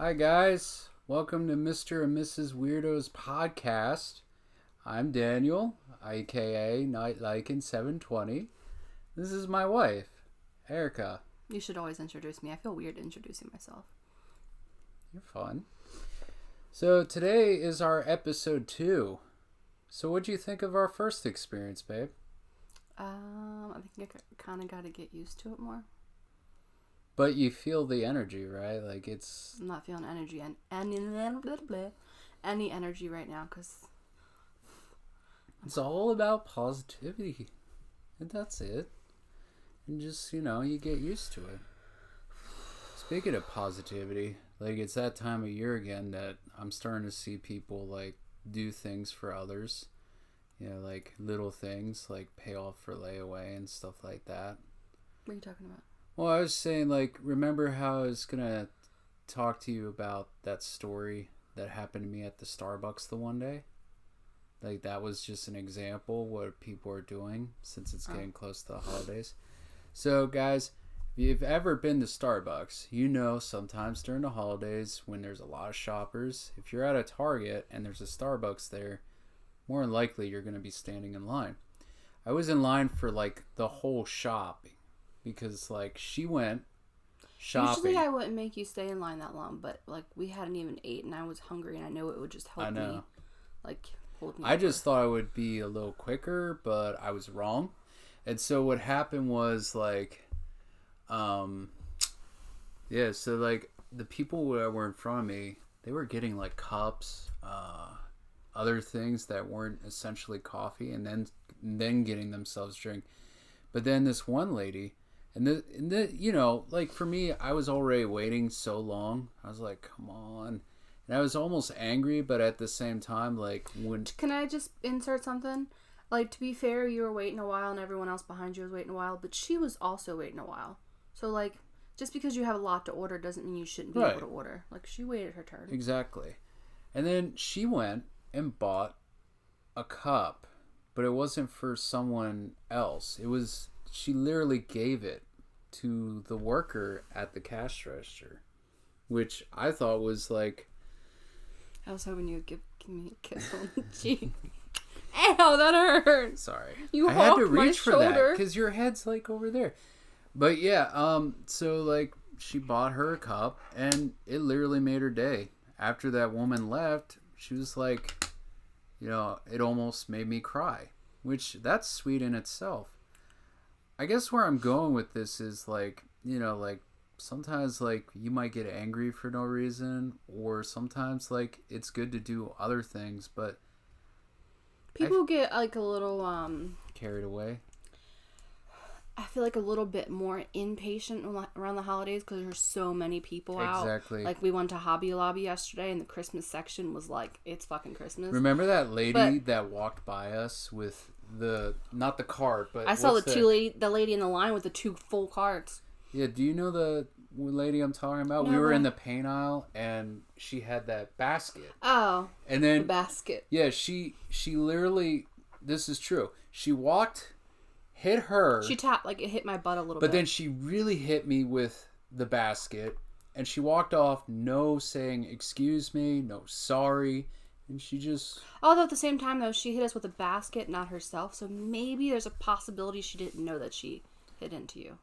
Hi guys, welcome to Mr. and Mrs. Weirdo's Podcast. I'm Daniel, aka Nightlikin720. This is my wife, Erica. You should always introduce me. I feel weird introducing myself. You're fun. So today is our episode 2. So what'd you think of our first experience, babe? I think I kind of got to get used to it more. But you feel the energy, right? Like it's... I'm not feeling energy and any energy right now because... It's all about positivity. And that's it. And just, you get used to it. Speaking of positivity, like it's that time of year again that I'm starting to see people like do things for others. Like little things like pay off for layaway and stuff like that. What are you talking about? Well, I was saying, like, remember how I was going to talk to you about that story that happened to me at the Starbucks the one day? Like, that was just an example what people are doing since it's getting close to the holidays. So, guys, if you've ever been to Starbucks, sometimes during the holidays when there's a lot of shoppers, if you're at a Target and there's a Starbucks there, more than likely you're going to be standing in line. I was in line for, like, the whole shop. Because, like, she went shopping. Usually I wouldn't make you stay in line that long, but, like, we hadn't even ate, and I was hungry, and I know it would just help me, like, hold me I just thought I would be a little quicker, but I was wrong. And so what happened was, like, so, like, the people that were in front of me, they were getting, like, cups, other things that weren't essentially coffee, and then getting themselves a drink. But then this one lady... And like for me, I was already waiting so long. I was like, come on. And I was almost angry, but at the same time, like, when... Can I just insert something? Like, to be fair, you were waiting a while and everyone else behind you was waiting a while, but she was also waiting a while. So, like, just because you have a lot to order doesn't mean you shouldn't be able to order. Like, she waited her turn. Exactly. And then she went and bought a cup, but it wasn't for someone else. It was... She literally gave it to the worker at the cash register, which I thought was like... I was hoping you would give me a kiss on the cheek. Ow, that hurt. Sorry. I had to reach for that because your head's like over there. But yeah, so like she bought her a cup and it literally made her day. After that woman left, she was like, it almost made me cry, which that's sweet in itself. I guess where I'm going with this is like, like sometimes like you might get angry for no reason, or sometimes like it's good to do other things, but people get like a little carried away. I feel like a little bit more impatient around the holidays because there's so many people out. Exactly. Like we went to Hobby Lobby yesterday and the Christmas section was like, it's fucking Christmas. Remember that lady that walked by us with not the cart, but I saw the lady in the line with the 2 full carts. Yeah, do you know the lady I'm talking about? No, we were in the paint aisle and she had that basket. Oh. And then the basket. Yeah, she literally, this is true. She walked, hit her. She tapped, like it hit my butt a little bit. But then she really hit me with the basket and she walked off, no saying excuse me, no sorry. And she just... Although at the same time, though, she hit us with a basket, not herself. So maybe there's a possibility she didn't know that she hit into you.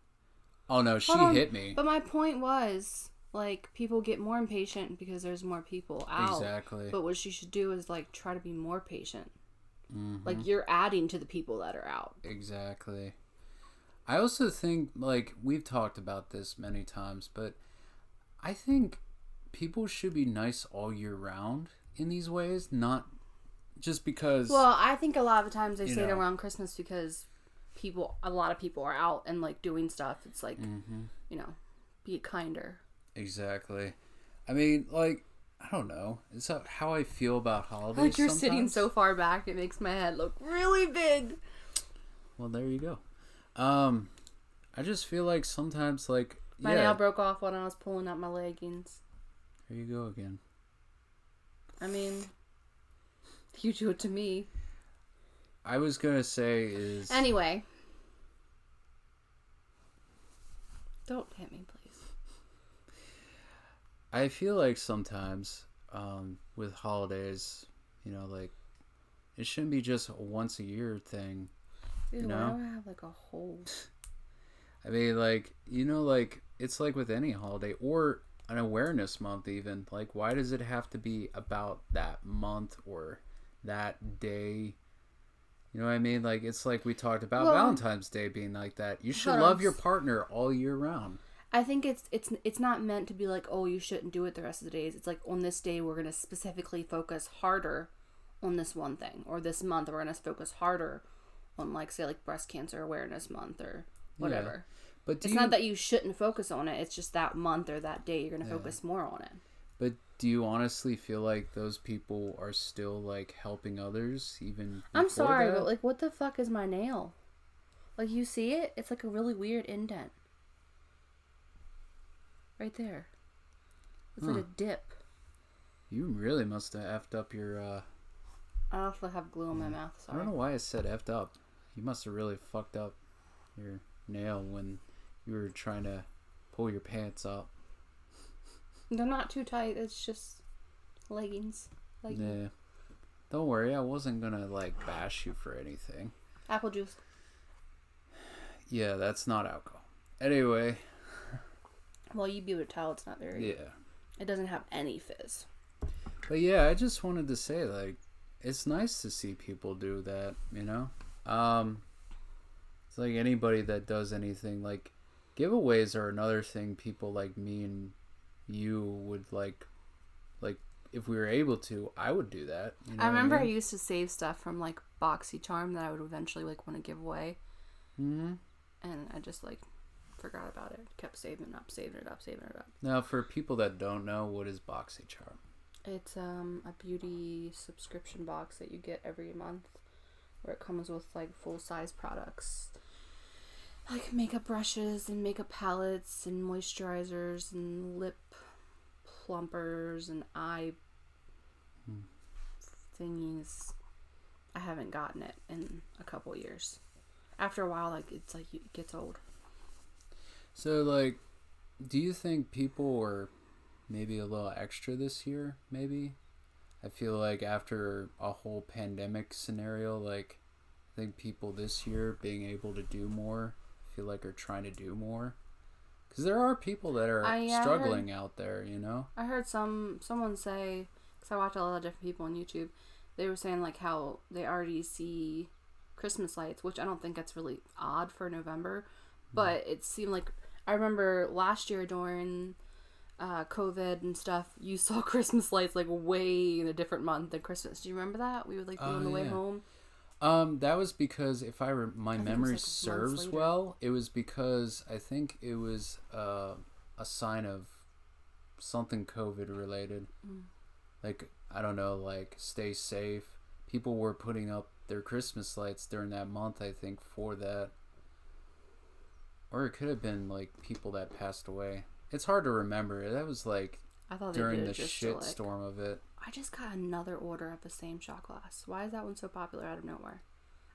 Oh, no, she hit me. But my point was, like, people get more impatient because there's more people out. Exactly. But what she should do is, like, try to be more patient. Mm-hmm. Like, you're adding to the people that are out. Exactly. I also think, like, we've talked about this many times, but I think people should be nice all year round. In these ways, not just because... Well, I think a lot of the times they say it around Christmas because a lot of people are out and like doing stuff. It's like, be kinder. Exactly. I mean, like, I don't know. It's how I feel about holidays. Like you're sometimes. Sitting so far back, it makes my head look really big. Well, there you go. I just feel like sometimes, like... My nail broke off when I was pulling out my leggings. There you go again. I mean, you do it to me. I was going to say is... Anyway. Don't hit me, please. I feel like sometimes with holidays, like it shouldn't be just a once a year thing. Dude, why do I have like a whole... I mean, like, it's like with any holiday or an awareness month even. Like, why does it have to be about that month or that day? You know what I mean? Like, it's like we talked about Valentine's Day being like that. You should love your partner all year round. I think it's not meant to be like, oh, you shouldn't do it the rest of the days. It's like, on this day, we're going to specifically focus harder on this one thing. Or this month, we're going to focus harder on, like, say, like, breast cancer awareness month or whatever. Yeah. But it's not that you shouldn't focus on it. It's just that month or that day, you're going to focus more on it. But do you honestly feel like those people are still, like, helping others even I'm sorry, but, like, what the fuck is my nail? Like, you see it? It's, like, a really weird indent. Right there. It's like a dip. You really must have effed up your, I also have glue in my mouth, sorry. I don't know why I said effed up. You must have really fucked up your nail when you were trying to pull your pants up. They're not too tight. It's just leggings. Yeah. Don't worry. I wasn't going to, like, bash you for anything. Apple juice. Yeah, that's not alcohol. Anyway. Well, you'd be able to tell it's not very... Yeah. It doesn't have any fizz. But yeah, I just wanted to say, like, it's nice to see people do that, you know? It's like anybody that does anything, like, giveaways are another thing people like me and you would, like, if we were able to, I would do that. You know I remember I used to save stuff from, like, BoxyCharm that I would eventually, like, want to give away. Mm-hmm. And I just, like... forgot about it. Kept saving it up. Now, for people that don't know, what is BoxyCharm? It's a beauty subscription box that you get every month, where it comes with like full-size products, like makeup brushes and makeup palettes and moisturizers and lip plumpers and eye thingies. I haven't gotten it in a couple years. After a while, like it gets old. So, like, do you think people are maybe a little extra this year, maybe? I feel like after a whole pandemic scenario, like, I think people this year being able to do more, I feel like are trying to do more. Because there are people that are struggling out there, you know? I heard someone say, because I watch a lot of different people on YouTube, they were saying, like, how they already see Christmas lights, which I don't think that's really odd for November, but it seemed like... I remember last year during COVID and stuff, you saw Christmas lights like way in a different month than Christmas. Do you remember that? We would like be on the way home. That was because if my memory serves well, it was because I think it was a sign of something COVID related. Like, I don't know, like stay safe. People were putting up their Christmas lights during that month, I think, for that. Or it could have been, like, people that passed away. It's hard to remember. That was, like, during the shit storm of it. I just got another order of the same shot glass. Why is that one so popular out of nowhere?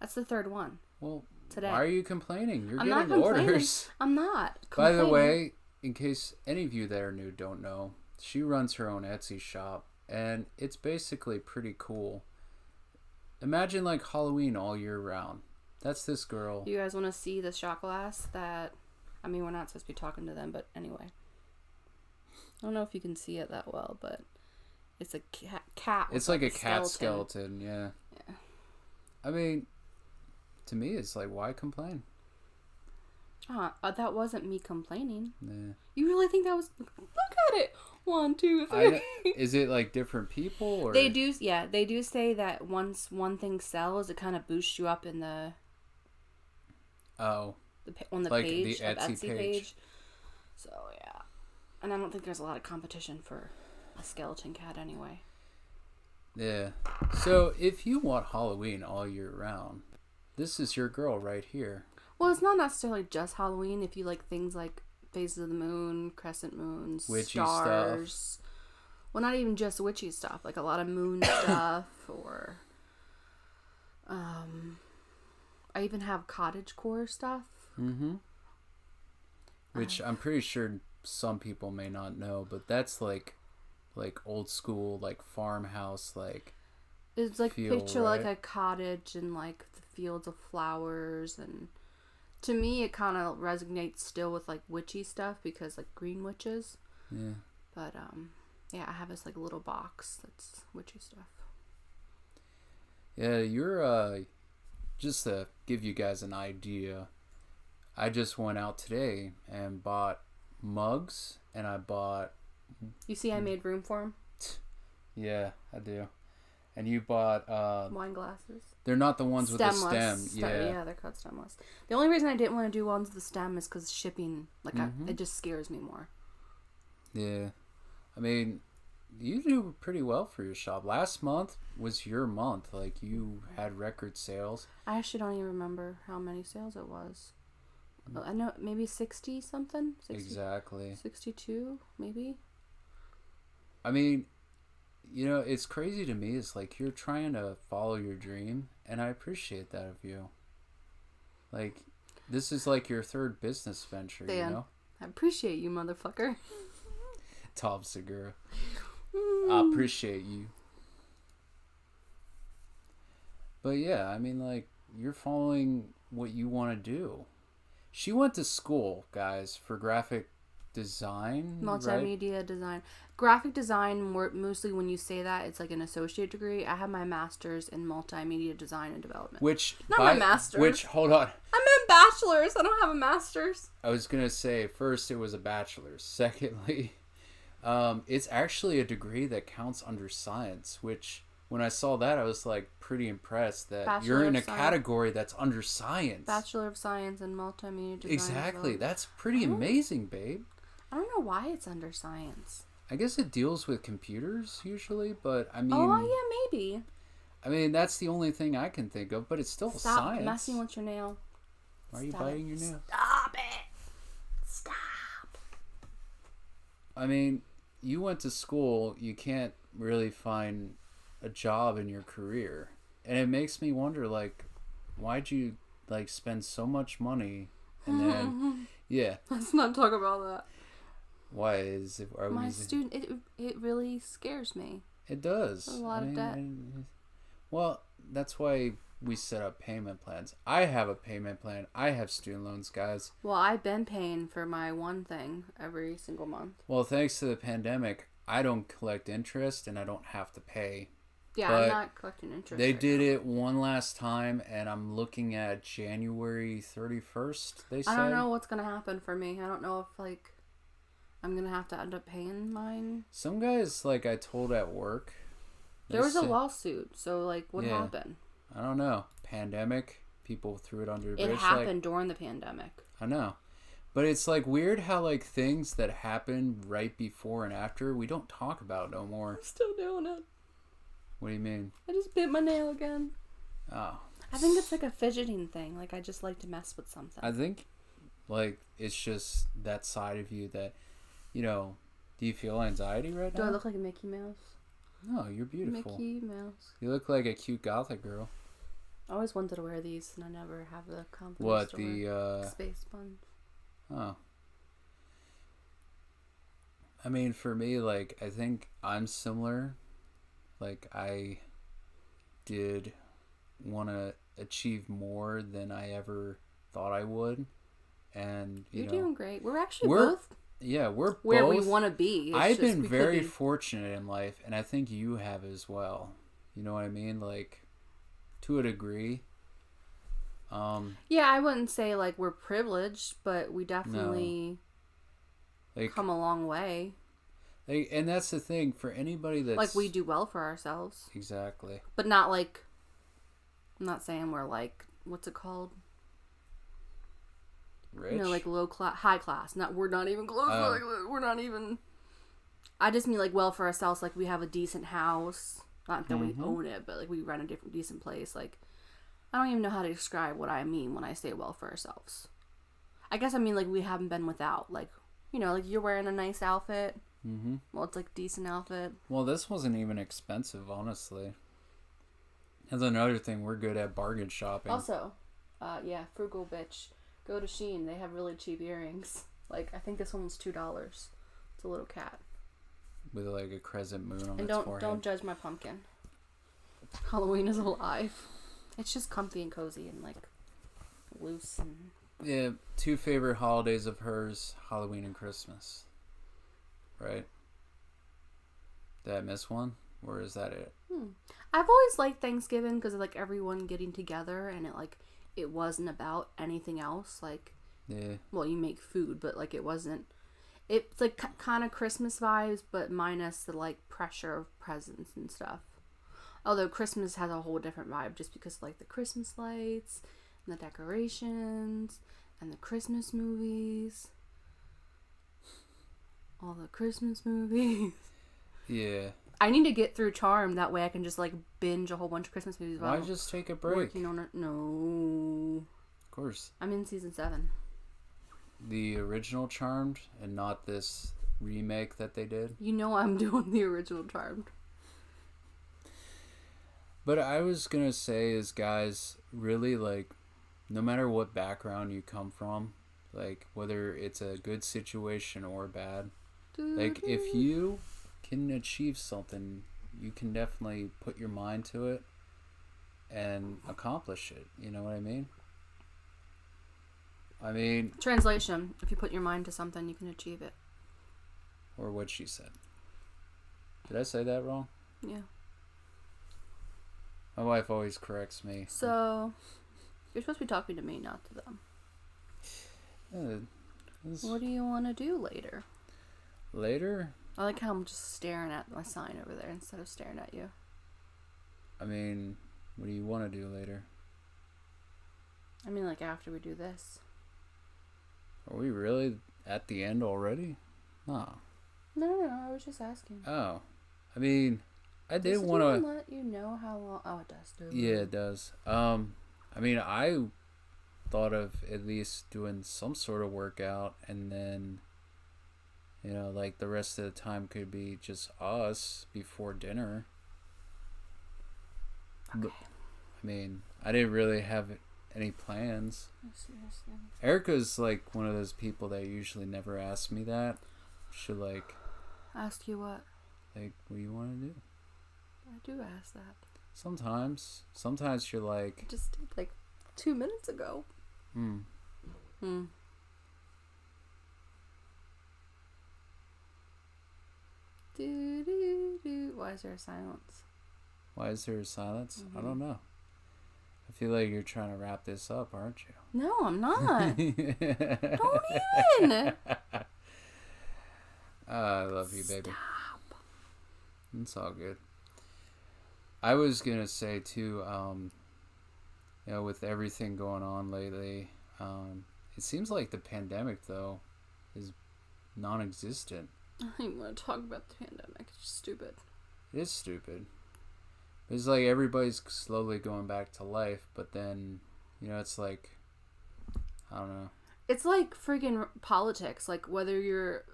That's the third one. Well, today. Why are you complaining? You're getting orders. I'm not complaining. By the way, in case any of you that are new don't know, she runs her own Etsy shop. And it's basically pretty cool. Imagine, like, Halloween all year round. That's this girl. You guys want to see the shot glass that... I mean, we're not supposed to be talking to them, but anyway. I don't know if you can see it that well, but it's a cat. It's like a cat skeleton, yeah. Yeah. I mean, to me, it's like, why complain? That wasn't me complaining. Yeah. You really think that was... Look at it! 1, 2, 3. Is it like different people? Or? They do say that once one thing sells, it kind of boosts you up in the... Oh. On the like page, the Etsy page. So, yeah. And I don't think there's a lot of competition for a skeleton cat anyway. Yeah. So, if you want Halloween all year round, this is your girl right here. Well, it's not necessarily just Halloween. If you like things like phases of the moon, crescent moons, witchy stars. Stuff. Well, not even just witchy stuff. Like a lot of moon stuff or... I even have cottagecore stuff. Mm-hmm. Which I'm pretty sure some people may not know, but that's like old school, like farmhouse, like it's like feel, picture right? like a cottage and like the fields of flowers, and to me it kind of resonates still with like witchy stuff because like green witches. Yeah. But yeah, I have this like little box that's witchy stuff. Yeah, you're just to give you guys an idea, I just went out today and bought mugs, and I bought... You see I made room for them? Yeah, I do. And you bought... wine glasses. They're not the ones Stemless. with the stem. Yeah. Yeah, they're called stemless. The only reason I didn't want to do ones with the stem is because shipping, like, it just scares me more. Yeah. I mean, you do pretty well for your shop. Last month was your month. Like, you had record sales. I actually don't even remember how many sales it was. I know maybe 60 something. 60, Exactly. 62 maybe. I mean, you know, it's crazy to me. It's like you're trying to follow your dream, and I appreciate that of you. Like, this is like your third business venture, Dan, you know? I appreciate you, motherfucker. Tom Segura. I appreciate you. But yeah, I mean, like, you're following what you want to do. She went to school, guys, for graphic design, Multimedia right? design. Graphic design, mostly when you say that, it's like an associate degree. I have my master's in multimedia design and development. My master's. Hold on. I meant bachelor's. I don't have a master's. I was going to say, first it was a bachelor's. Secondly, it's actually a degree that counts under science, which when I saw that, I was like pretty impressed that Bachelor you're in a of Science. category that's under science. Bachelor of Science in Multimedia Design. Exactly. That's pretty amazing, babe. I don't know why it's under science. I guess it deals with computers usually, but I mean... Oh, yeah, maybe. I mean, that's the only thing I can think of, but it's still Stop science. messing with your nail. Why are you biting your nail? Stop it. Stop. I mean, you went to school, you can't really find a job in your career. And it makes me wonder, like, why'd you, like, spend so much money and then... Yeah. Let's not talk about that. Why is it? My student, it really scares me. It does. A lot of debt. Well, that's why we set up payment plans. I have a payment plan. I have student loans, guys. Well, I've been paying for my one thing every single month. Well, thanks to the pandemic, I don't collect interest and I don't have to pay. Yeah, but I'm not collecting interest. They did it one last time, and I'm looking at January 31st, they said. I don't know what's going to happen for me. I don't know if, like, I'm going to have to end up paying mine. Some guys, like I told at work. There was a lawsuit, so, like, what happened? I don't know. Pandemic, people threw it under the bridge. It happened during the pandemic. I know. But it's, like, weird how, like, things that happen right before and after, we don't talk about no more. I'm still doing it. What do you mean? I just bit my nail again. Oh. I think it's like a fidgeting thing. Like, I just like to mess with something. I think, like, it's just that side of you that, you know, do you feel anxiety right now? Do I look like a Mickey Mouse? No, you're beautiful. Mickey Mouse. You look like a cute gothic girl. I always wanted to wear these, and I never have the confidence What, to the, wear space sponge. Oh. I mean, for me, like, I think I'm similar. Like, I did want to achieve more than I ever thought I would. And, You're doing great. We're actually both... Yeah, we're where both... we want to be. I've been very fortunate in life, and I think you have as well. You know what I mean? Like, to a degree. Yeah, I wouldn't say, like, we're privileged, but we definitely come a long way. Like, and that's the thing, for anybody that's... Like, we do well for ourselves. Exactly. But not, like... I'm not saying we're, like... What's it called? Rich? You know, like, low class... High class. We're not even close. Like, we're not even... I just mean, like, well for ourselves. Like, we have a decent house. Not that we own it, but, like, we rent a decent place. Like, I don't even know how to describe what I mean when I say well for ourselves. I guess I mean, like, we haven't been without. Like, you know, like, you're wearing a nice outfit. Mm-hmm. Well, it's like a decent outfit. Well, this wasn't even expensive, honestly. That's another thing. We're good at bargain shopping. Also, yeah, frugal bitch. Go to Shein. They have really cheap earrings. Like, I think this one was $2. It's a little cat. With like a crescent moon on and its forehead. Don't judge my pumpkin. Halloween is alive. It's just comfy and cozy and like loose and... Yeah, 2 favorite holidays of hers, Halloween and Christmas. Right? Did I miss one? Or is that it? I've always liked Thanksgiving because of like everyone getting together and it wasn't about anything else. Like, yeah. Well, you make food, but like it wasn't... It's like kind of Christmas vibes, but minus the like pressure of presents and stuff. Although Christmas has a whole different vibe just because of, like the Christmas lights and the decorations and the Christmas movies. All the Christmas movies. Yeah. I need to get through Charmed. That way I can just like binge a whole bunch of Christmas movies. Why just take a break? Working on it. No. Of course. I'm in season 7. The original Charmed and not this remake that they did. You know I'm doing the original Charmed. But I was gonna say is, guys, really, like, no matter what background you come from, like, whether it's a good situation or bad, like, if you can achieve something, you can definitely put your mind to it and accomplish it. You know what I mean? Translation: if you put your mind to something, you can achieve it. Or what she said. Did I say that wrong? Yeah. My wife always corrects me. So, you're supposed to be talking to me, not to them. What do you want to do later? Later? I like how I'm just staring at my sign over there instead of staring at you. I mean, what do you want to do later? I mean, like after we do this. Are we really at the end already? No. No, I was just asking. Oh. I mean, I did want to... Does it let you know how long... Oh, it does. Yeah, it does. I mean, I thought of at least doing some sort of workout, and then, you know, like the rest of the time could be just us before dinner. Okay. But, I mean, I didn't really have any plans. Seriously. Erica's like one of those people that usually never asks me that. She'll like... Ask you what? Like, what do you want to do? I do ask that. Sometimes you're like... I just did like 2 minutes ago. Why is there a silence? Why is there a silence? I don't know. I feel like you're trying to wrap this up, aren't you? No, I'm not. Don't even. I love you, baby. Stop. It's all good. I was gonna say too, you know, with everything going on lately, it seems like the pandemic though is non-existent. I don't even want to talk about the pandemic. It's just stupid. It is stupid. It's like everybody's slowly going back to life, but then, you know, it's like, I don't know. It's like freaking politics. Like whether you're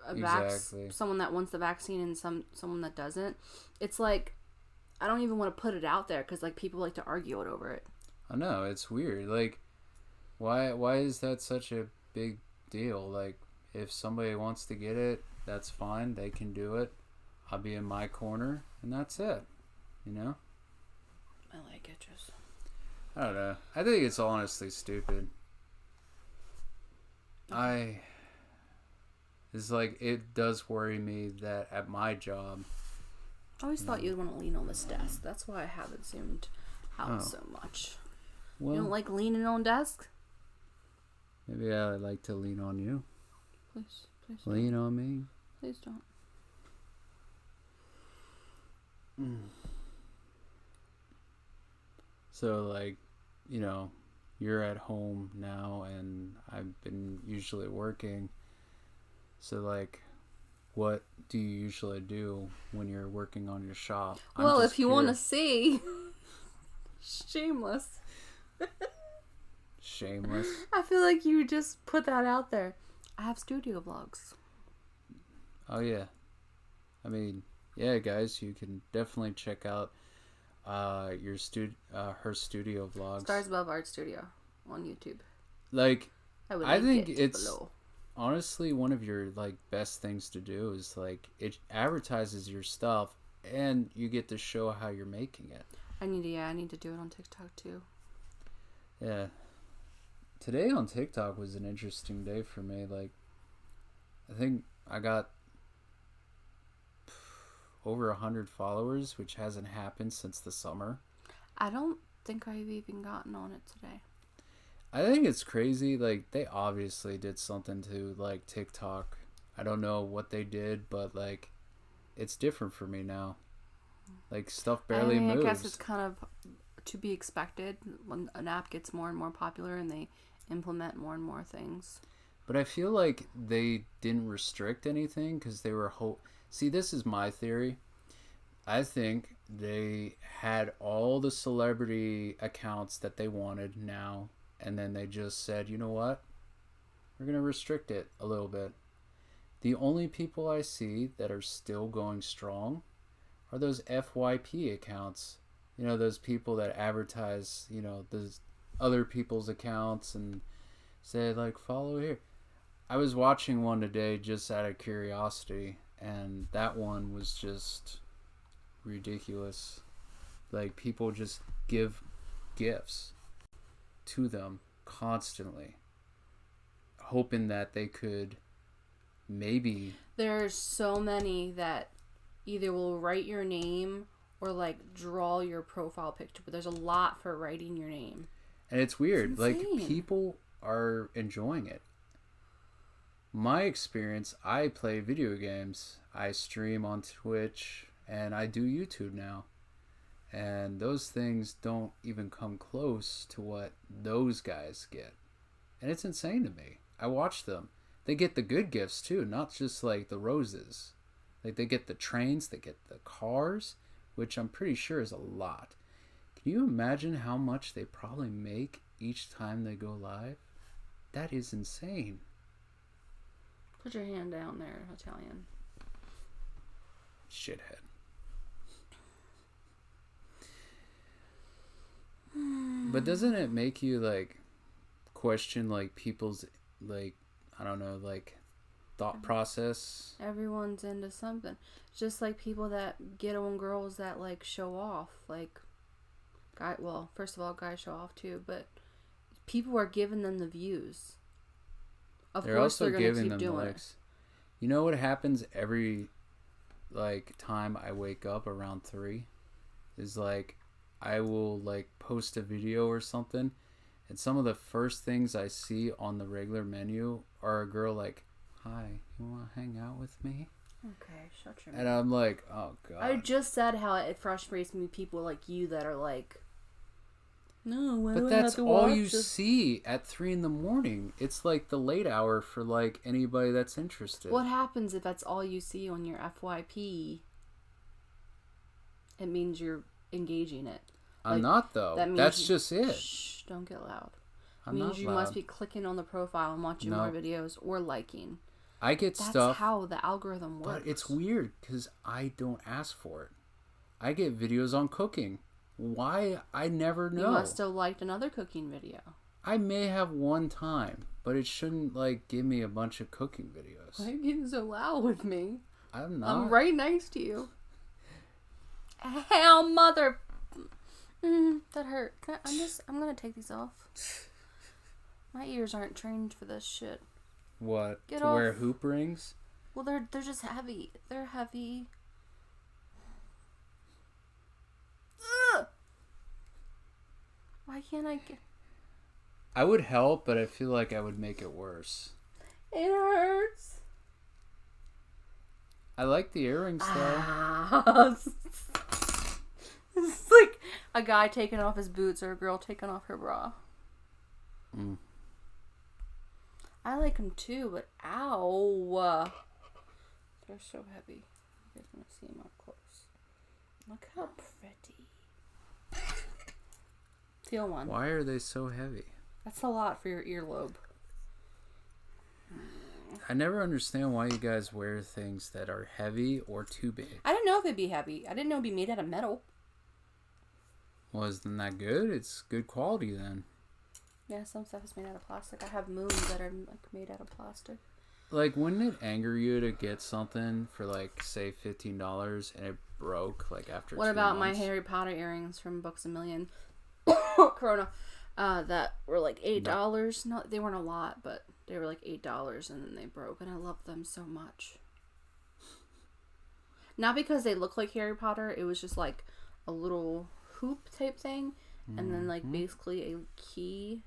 someone that wants the vaccine and someone that doesn't. It's like, I don't even want to put it out there because like people like to argue it over it. I know, it's weird. Like, why is that such a big deal? Like, if somebody wants to get it, that's fine. They can do it. I'll be in my corner, and that's it. You know? I like it, just... I don't know. I think it's honestly stupid. It's like, it does worry me that at my job... I always thought you'd want to lean on this desk. That's why I haven't zoomed out so much. Well, you don't like leaning on desk? Maybe I like to lean on you. Please lean on me. Please don't. So, like, you know, you're at home now, and I've been usually working. So, like, what do you usually do when you're working on your shop? Well, if you want to see, shameless. Shameless. I feel like you just put that out there. I have studio vlogs. Oh yeah, I mean, yeah, guys, you can definitely check out her studio vlogs. Stars Above Art Studio on YouTube. Like, I think it's honestly one of your like best things to do is like it advertises your stuff and you get to show how you're making it. I need to do it on TikTok too. Yeah. Today on TikTok was an interesting day for me. Like, I think I got over 100 followers, which hasn't happened since the summer. I don't think I've even gotten on it today. I think it's crazy. Like, they obviously did something to, like, TikTok. I don't know what they did, but, like, it's different for me now. Like, stuff barely moves. I guess it's kind of to be expected when an app gets more and more popular and they implement more and more things. But I feel like they didn't restrict anything because they were See, this is my theory. I think they had all the celebrity accounts that they wanted now, and then they just said, you know what? We're going to restrict it a little bit. The only people I see that are still going strong are those FYP accounts. You know, those people that advertise, you know, those other people's accounts and say, like, follow here. I was watching one today just out of curiosity, and that one was just ridiculous. Like, people just give gifts to them constantly, hoping that they could maybe... There's so many that either will write your name or, like, draw your profile picture, but there's a lot for writing your name. And it's weird. Like, people are enjoying it. My experience, I play video games. I stream on Twitch, and I do YouTube now. And those things don't even come close to what those guys get. And it's insane to me. I watch them. They get the good gifts, too, not just, like, the roses. Like, they get the trains, they get the cars, which I'm pretty sure is a lot. Can you imagine how much they probably make each time they go live? That is insane. Put your hand down there, Italian. Shithead. But doesn't it make you, like, question, like, people's, like, I don't know, like, thought process? Everyone's into something. Just like people that get on girls that, like, show off. Like, first of all, guys show off too, but people are giving them the views. Of course they're going to keep doing it. You know what happens every, like, time I wake up around 3? Is, like, I will, like, post a video or something, and some of the first things I see on the regular menu are a girl like, hi, you want to hang out with me? Okay, shut your mouth. And I'm like, oh, God. I just said how it frustrates me, people like you that are like, no, but that's all you see at 3 a.m. It's like the late hour for, like, anybody that's interested. What happens if that's all you see on your FYP? It means you're engaging it. I'm not, though. That's just it. Shh, don't get loud. I'm not loud. You must be clicking on the profile and watching more videos or liking. I get That's stuff. That's how the algorithm works. But it's weird because I don't ask for it. I get videos on cooking. Why? I never know. You must have liked another cooking video. I may have one time, but it shouldn't, like, give me a bunch of cooking videos. Why are you getting so loud with me? I'm not. I'm right next to you. Hell, mother. That hurt. I'm gonna take these off. My ears aren't trained for this shit. What? Get to off. Wear hoop rings? Well, they're just heavy. They're heavy. Ugh! Why can't I get... I would help, but I feel like I would make it worse. It hurts. I like the earrings, though. It's like a guy taking off his boots or a girl taking off her bra. I like them too, but ow. They're so heavy. You guys want to see them up close. Look how pretty. Feel one. Why are they so heavy? That's a lot for your earlobe. I never understand why you guys wear things that are heavy or too big. I didn't know if it'd be heavy. I didn't know it'd be made out of metal. Well, isn't that good? It's good quality then. Yeah, some stuff is made out of plastic. I have moons that are like made out of plastic. Like, wouldn't it anger you to get something for, like, say $15 and it broke, like, after 2 months? What about my Harry Potter earrings from Books A Million? Corona. That were like $8. No, they weren't a lot, but they were like $8 and then they broke, and I loved them so much. Not because they look like Harry Potter, it was just like a little hoop type thing, and then like basically a key,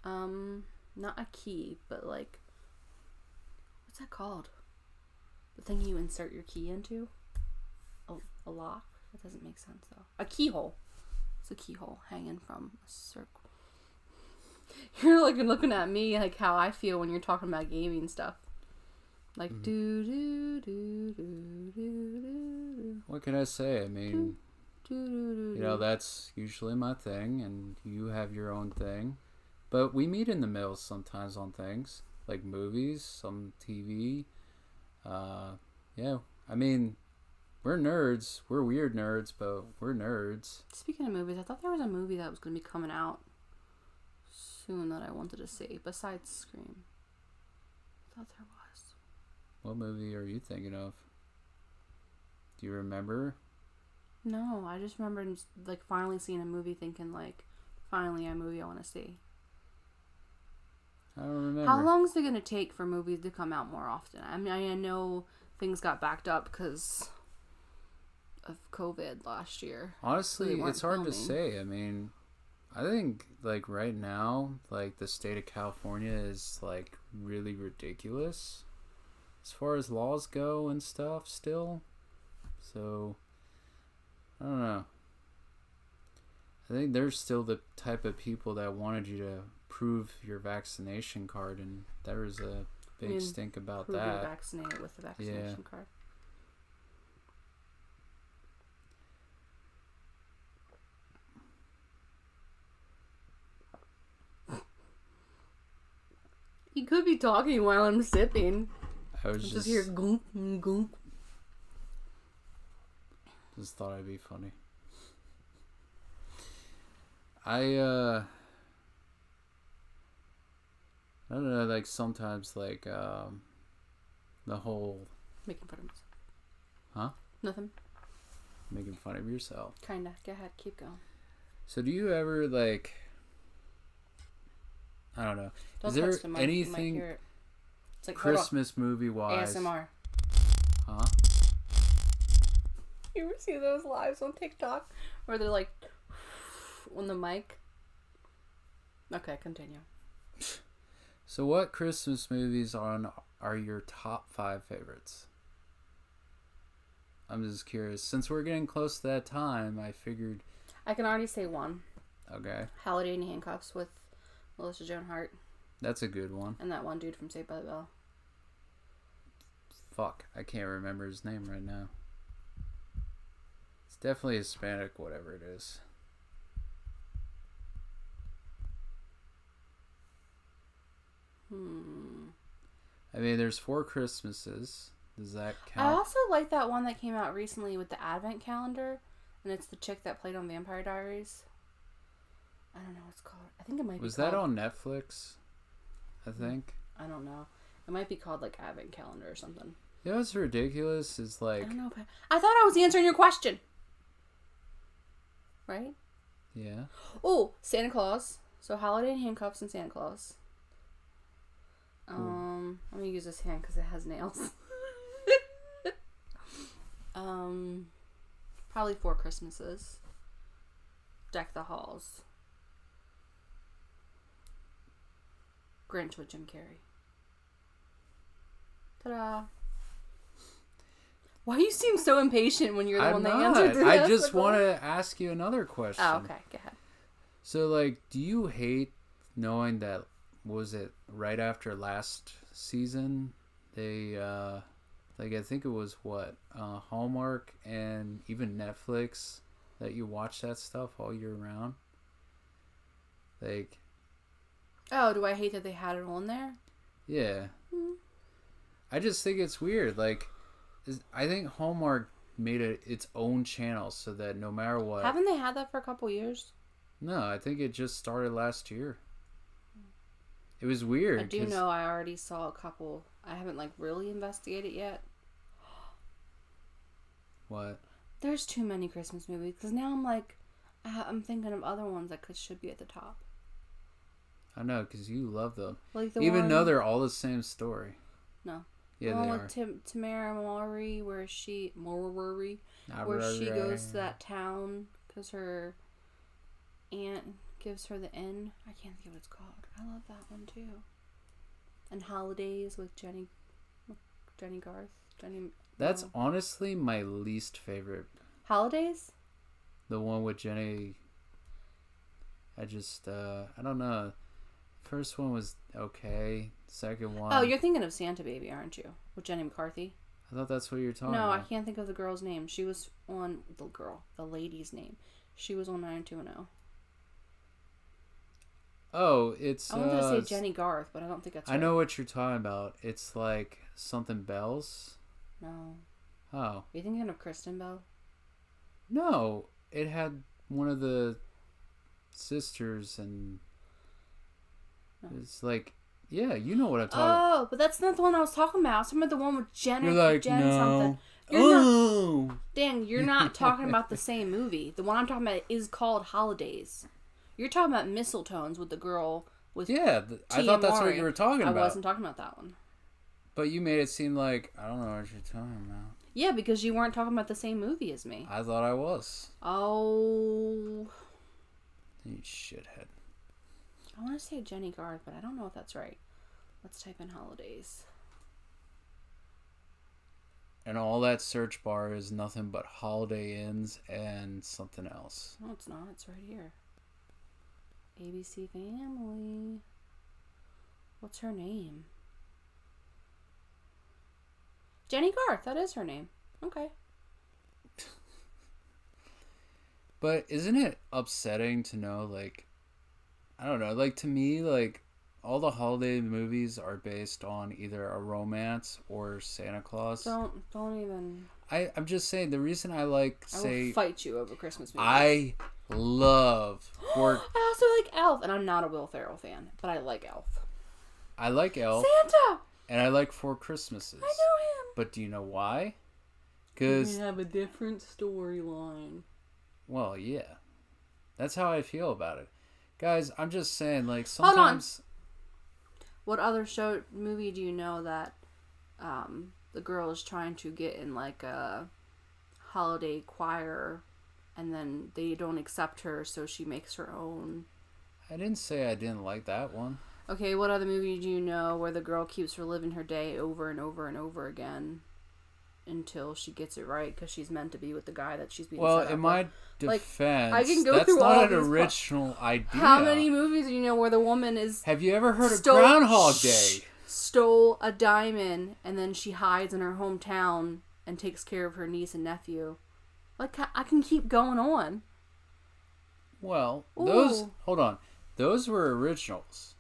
not a key, but like, what's that called? The thing you insert your key into? A lock? That doesn't make sense though. A keyhole. It's a keyhole hanging from a circle. You're like looking at me like how I feel when you're talking about gaming stuff. Like do do do do do do. What can I say? I mean, you know, that's usually my thing, and you have your own thing. But we meet in the middle sometimes on things like movies, some TV. Yeah, I mean, we're nerds. We're weird nerds, but we're nerds. Speaking of movies, I thought there was a movie that was going to be coming out soon that I wanted to see, besides Scream. I thought there was. What movie are you thinking of? Do you remember? No, I just remember like finally seeing a movie thinking like, finally a movie I want to see. I don't remember. How long is it going to take for movies to come out more often? I mean, I know things got backed up because of COVID last year. Honestly, it's hard to say. I mean, I think like right now, like the state of California is like really ridiculous as far as laws go and stuff still. So, I don't know. I think there's still the type of people that wanted you to prove your vaccination card, and there was a big stink about prove that. You're vaccinated with the vaccination card. You could be talking while I'm sipping. I was just hear goop, goop. Just thought I'd be funny. I don't know, like sometimes like the whole making fun of myself. Huh? Nothing. Making fun of yourself. Kinda. Go ahead, keep going. So do you ever like, I don't know. Don't is there touch the mic. anything You might hear it. It's like Christmas movie wise? ASMR. Huh? You ever see those lives on TikTok where they're like on the mic? Okay, continue. So what Christmas movies are your top 5 favorites? I'm just curious. Since we're getting close to that time, I figured... I can already say one. Okay. Holiday in Handcuffs with Melissa Joan Hart. That's a good one. And that one dude from Saved by the Bell. Fuck, I can't remember his name right now. It's definitely Hispanic, whatever it is. I mean, there's 4 Christmases. Does that count? I also like that one that came out recently with the Advent calendar, and it's the chick that played on Vampire Diaries. I don't know what it's called. I think it might be. Was that on Netflix? I think. I don't know. It might be called like Advent calendar or something. You know what's ridiculous is like... I don't know. I thought I was answering your question. Right? Yeah. Oh, Santa Claus. So Holiday in Handcuffs and Santa Claus. I'm gonna use this hand because it has nails. Probably 4 Christmases. Deck the Halls. Grinch with Jim Carrey. Ta-da! Why you seem so impatient when you're the one that answered this? I just want to ask you another question. Oh, okay. Go ahead. So, like, do you hate knowing that, was it right after last season, they, like, I think it was, Hallmark and even Netflix, that you watch that stuff all year round? Like... Oh, do I hate that they had it on there? Yeah. I just think it's weird. Like, I think Hallmark made it its own channel so that no matter what... Haven't they had that for a couple years? No, I think it just started last year. It was weird. I do know I already saw a couple I haven't like really investigated yet. What? There's too many Christmas movies because now I'm like, I'm thinking of other ones that should be at the top. I know, because you love them. Like even though they're all the same story. No. Yeah, the they one are. with Tamara Mowry, where she goes to that town because her aunt gives her the inn. I can't think of what it's called. I love that one too. And Holidays with Jenny Garth. That's honestly my least favorite. Holidays? The one with Jenny. I don't know. First one was okay. Second one. Oh, you're thinking of Santa Baby, aren't you? With Jenny McCarthy? I thought that's what you were talking about. No, I can't think of the girl's name. She was on the lady's name. She was on 90210. Oh, it's. I wanted to say Jenny Garth, but I don't think that's right. I know what you're talking about. It's like something Bells. No. Oh. Are you thinking of Kristen Bell? No, it had one of the sisters, and it's like, yeah, you know what I'm talking about. Oh, but that's not the one I was talking about. I was talking about the one with Jen. You're like, Jen no. something. You're Dan, you're not talking about the same movie. The one I'm talking about is called Holidays. You're talking about Mistletoes with the girl with I thought that's what you were talking about. I wasn't talking about that one. But you made it seem like I don't know what you're talking about. Yeah, because you weren't talking about the same movie as me. I thought I was. Oh. You shithead. I want to say Jenny Garth, but I don't know if that's right. Let's type in Holidays. And all that search bar is nothing but Holiday Inns and something else. No, it's not. It's right here. ABC Family. What's her name? Jenny Garth. That is her name. Okay. But isn't it upsetting to know, like, I don't know, like, to me, like, all the holiday movies are based on either a romance or Santa Claus. Don't even. I'm just saying, the reason I like, I will fight you over Christmas movies. I love... I also like Elf, and I'm not a Will Ferrell fan, but I like Elf. I like Elf. Santa! And I like Four Christmases. I know him. But do you know why? Because... We have a different storyline. Well, yeah. That's how I feel about it. Guys, I'm just saying, like, sometimes... What other movie do you know that the girl is trying to get in, like, a holiday choir, and then they don't accept her, so she makes her own? I didn't say I didn't like that one. Okay, what other movie do you know where the girl keeps reliving her day over and over and over again until she gets it right because she's meant to be with the guy that she's being set up in my with? defense, I can go that's through not all an these original idea. How many movies do you know where the woman is... Have you ever heard of Groundhog Day? Stole a diamond and then she hides in her hometown and takes care of her niece and nephew. Like, I can keep going on. Well, Ooh. Hold on. Those were originals.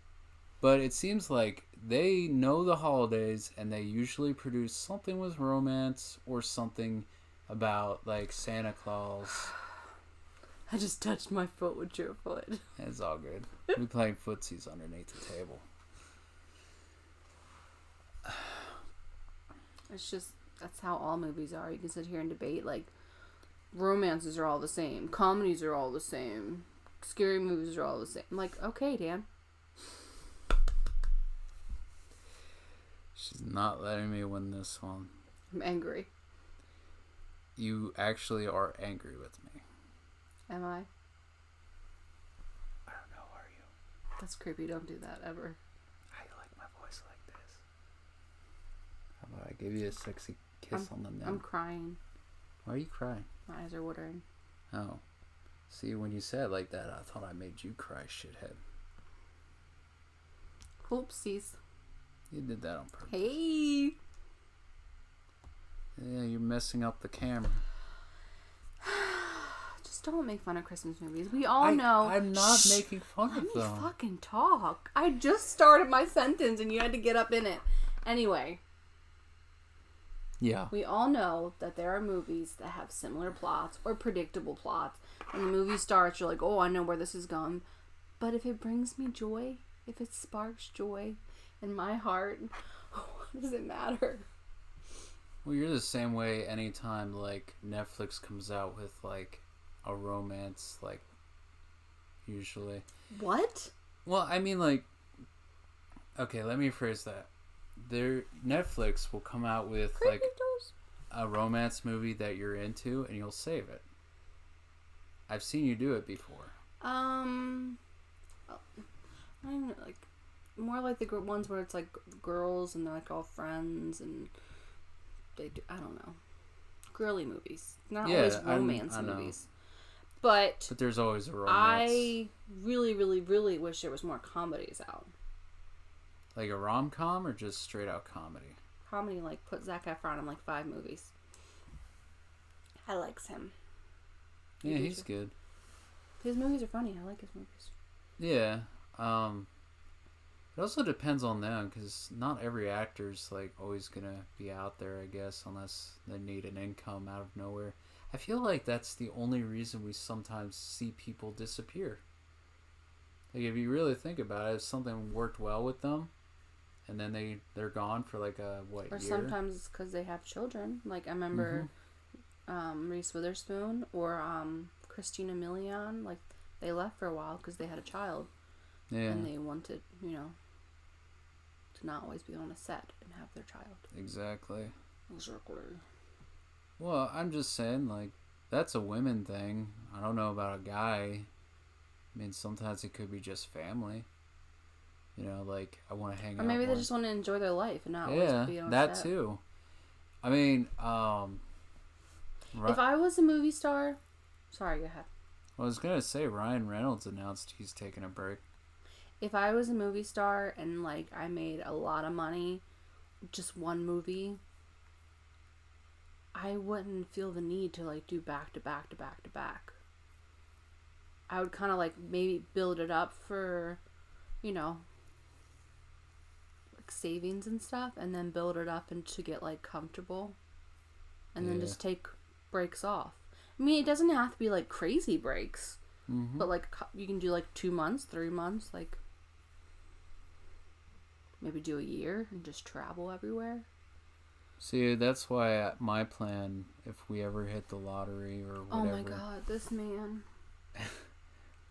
But it seems like they know the holidays and they usually produce something with romance or something about, like, Santa Claus. I just touched my foot with your foot. It's all good. We playing footsies underneath the table. It's just, that's how all movies are. You can sit here and debate, like, romances are all the same. Comedies are all the same. Scary movies are all the same. I'm like, okay, Dan. She's not letting me win this one. I'm angry. You actually are angry with me. Am I? I don't know, are you? That's creepy. Don't do that, ever. How you like my voice like this? How about I give you a sexy kiss on the neck? I'm crying. Why are you crying? My eyes are watering. Oh. See, when you said it like that, I thought I made you cry, shithead. Oopsies. You did that on purpose. Hey! Yeah, you're messing up the camera. Just don't make fun of Christmas movies. We all know. I'm not making fun of them. Let me fucking talk. I just started my sentence and you had to get up in it. Anyway. Yeah. We all know that there are movies that have similar plots or predictable plots. When the movie starts, you're like, oh, I know where this is going. But if it brings me joy, if it sparks joy in my heart, What does it matter? Well, you're the same way anytime, like, Netflix comes out with, like, a romance, like, usually. What? Well, I mean, like, okay, let me phrase that. Netflix will come out with, like, a romance movie that you're into, and you'll save it. I've seen you do it before. I don't know, like, more like the ones where it's, like, girls and they're, like, all friends and they do, I don't know. Girly movies. Not always romance movies. But there's always a romance. I really, really, really wish there was more comedies out. Like a rom-com or just straight out comedy? Comedy, like, put Zac Efron in, like, 5 movies. I likes him. Yeah, he's good. His movies are funny. I like his movies. Yeah. It also depends on them, because not every actor's, like, always gonna be out there, I guess, unless they need an income out of nowhere. I feel like that's the only reason we sometimes see people disappear. Like, if you really think about it, if something worked well with them, and then they're gone for, like, a, year? Or sometimes it's because they have children. Like, I remember Reese Witherspoon or Christina Milian, like, they left for a while because they had a child. Yeah. And they wanted, to not always be on a set and have their child. Exactly. Well, I'm just saying, like, that's a women thing. I don't know about a guy. I mean, sometimes it could be just family. Like, I want to hang out. Or maybe they just want to enjoy their life and not always be on that set. Too. I mean, if I was a movie star... Sorry, go ahead. I was going to say, Ryan Reynolds announced he's taking a break. If I was a movie star and, like, I made a lot of money, just one movie, I wouldn't feel the need to, like, do back to back to back to back. I would kind of, like, maybe build it up for, like, savings and stuff, and then build it up and to get, like, comfortable, and then just take breaks off. I mean, it doesn't have to be, like, crazy breaks, but, like, you can do, like, 2 months, 3 months, like, maybe do a year and just travel everywhere. See, that's why my plan, if we ever hit the lottery or whatever. Oh my god, this man.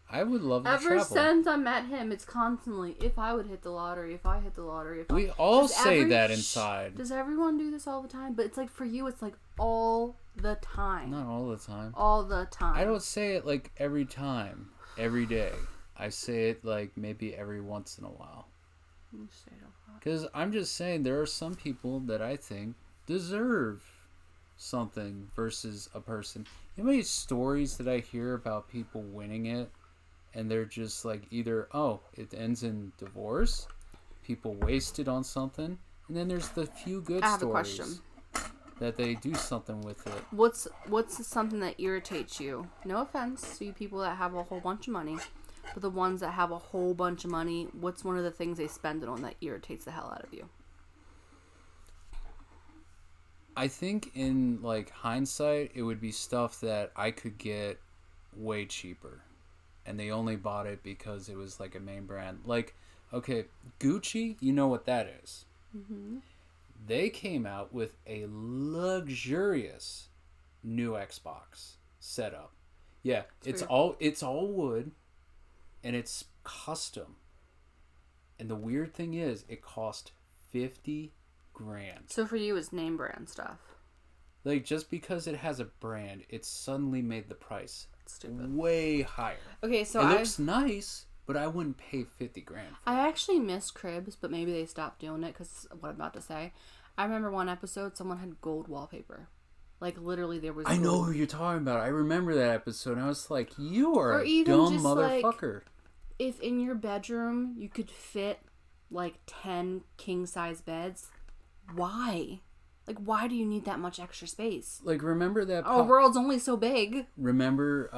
I would love to travel. Ever since I met him, it's constantly, if I would hit the lottery, if I hit the lottery. We all say that inside. Does everyone do this all the time? But it's like, for you, it's like all the time. Not all the time. All the time. I don't say it like every time, every day. I say it like maybe every once in a while. Because I'm just saying, there are some people that I think deserve something versus a person. You know how many stories that I hear about people winning it, and they're just like, either, it ends in divorce, people wasted on something, and then there's the few good stories. I have a question. That they do something with it. What's something that irritates you? No offense to you people that have a whole bunch of money. But the ones that have a whole bunch of money, what's one of the things they spend it on that irritates the hell out of you? I think in, like, hindsight, it would be stuff that I could get way cheaper. And they only bought it because it was, like, a main brand. Like, okay, Gucci, you know what that is. Mm-hmm. They came out with a luxurious new Xbox setup. Yeah, it's all wood. And it's custom. And the weird thing is, it cost $50,000. So for you, it's name brand stuff. Like, just because it has a brand, it suddenly made the price way higher. Okay, so it looks nice, but I wouldn't pay $50,000 for it. I actually miss cribs, but maybe they stopped doing it because of what I'm about to say. I remember one episode, someone had gold wallpaper. Like, literally, there was I know who you're talking about. I remember that episode, and I was like, you are a dumb motherfucker. Like, if in your bedroom you could fit, like, 10 king-size beds, why? Like, why do you need that much extra space? Like, remember that... Our world's only so big. Remember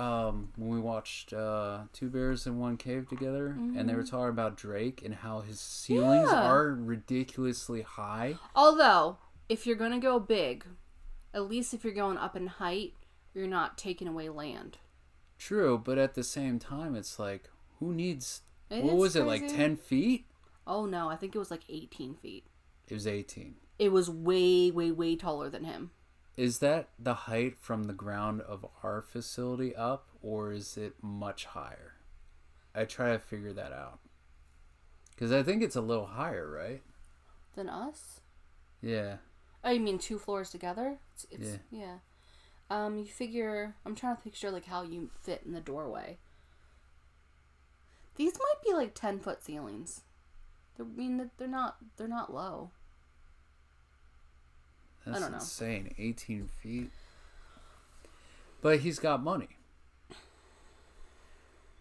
when we watched Two Bears in One Cave together? Mm-hmm. And they were talking about Drake and how his ceilings are ridiculously high? Although, if you're going to go big, at least if you're going up in height, you're not taking away land. True, but at the same time, it's like... Who needs... What was it, like 10 feet? Oh, no. I think it was like 18 feet. It was 18. It was way, way, way taller than him. Is that the height from the ground of our facility up, or is it much higher? I try to figure that out. Because I think it's a little higher, right? Than us? Yeah. Oh, you mean 2 floors together? Yeah. You figure... I'm trying to picture, like, how you fit in the doorway. These might be, like, 10-foot ceilings. I mean, they're not low. That's I don't know. Insane. 18 feet. But he's got money.